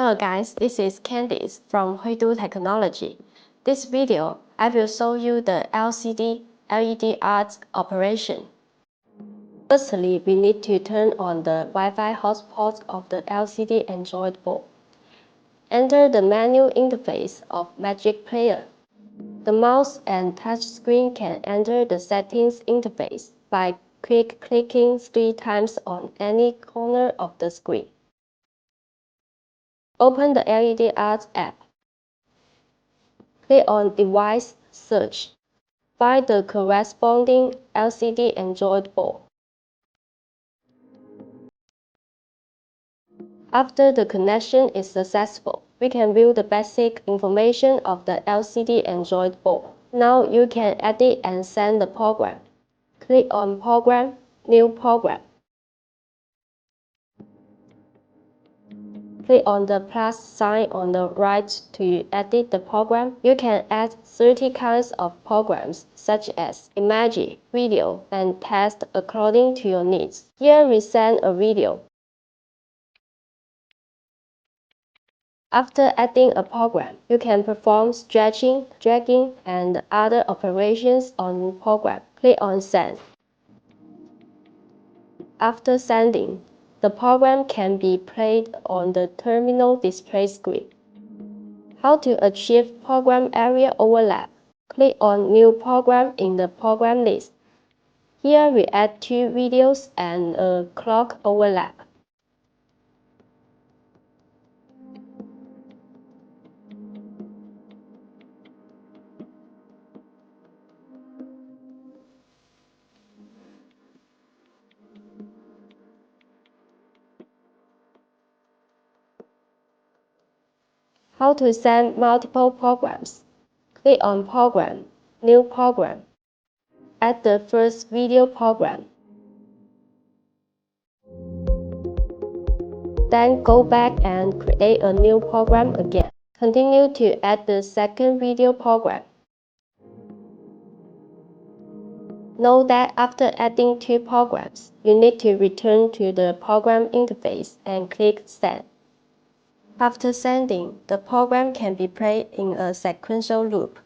Hello guys, this is Candice from Huidu Technology. This video, I will show you the LCD LED art operation. Firstly, we need to turn on the Wi-Fi hotspot of the LCD Android board. Enter the menu interface of Magic Player. The mouse and touchscreen can enter the settings interface by clicking 3 times on any corner of the screen. Open the LED Art app. Click on Device Search. Find the corresponding LCD Android board. After the connection is successful, we can view the basic information of the LCD Android board. Now you can edit and send the program. Click on Program, New Program. Click on the plus sign on the right to edit the program. You can add 30 kinds of programs such as image, video, and text according to your needs. Here we send a video. After adding a program, you can perform stretching, dragging, and other operations on the program. Click on Send. After sending, the program can be played on the terminal display screen. How to achieve program area overlap? Click on New Program in the program list. Here we add 2 videos and a clock overlap. How to send multiple programs? Click on Program, New Program. Add the first video program. Then go back and create a new program again. Continue to add the second video program. Note that after adding 2 programs, you need to return to the program interface and click Send. After sending, the program can be played in a sequential loop.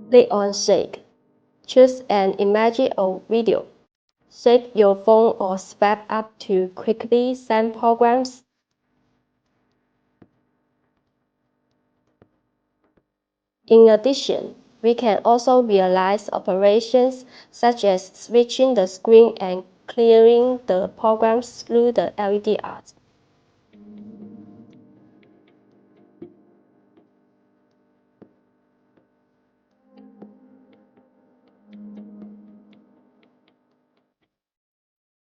Click on Shake. Choose an image or video. Shake your phone or swipe up to quickly send programs. In addition, we can also realize operations such as switching the screen and clearing the programs through the LED art.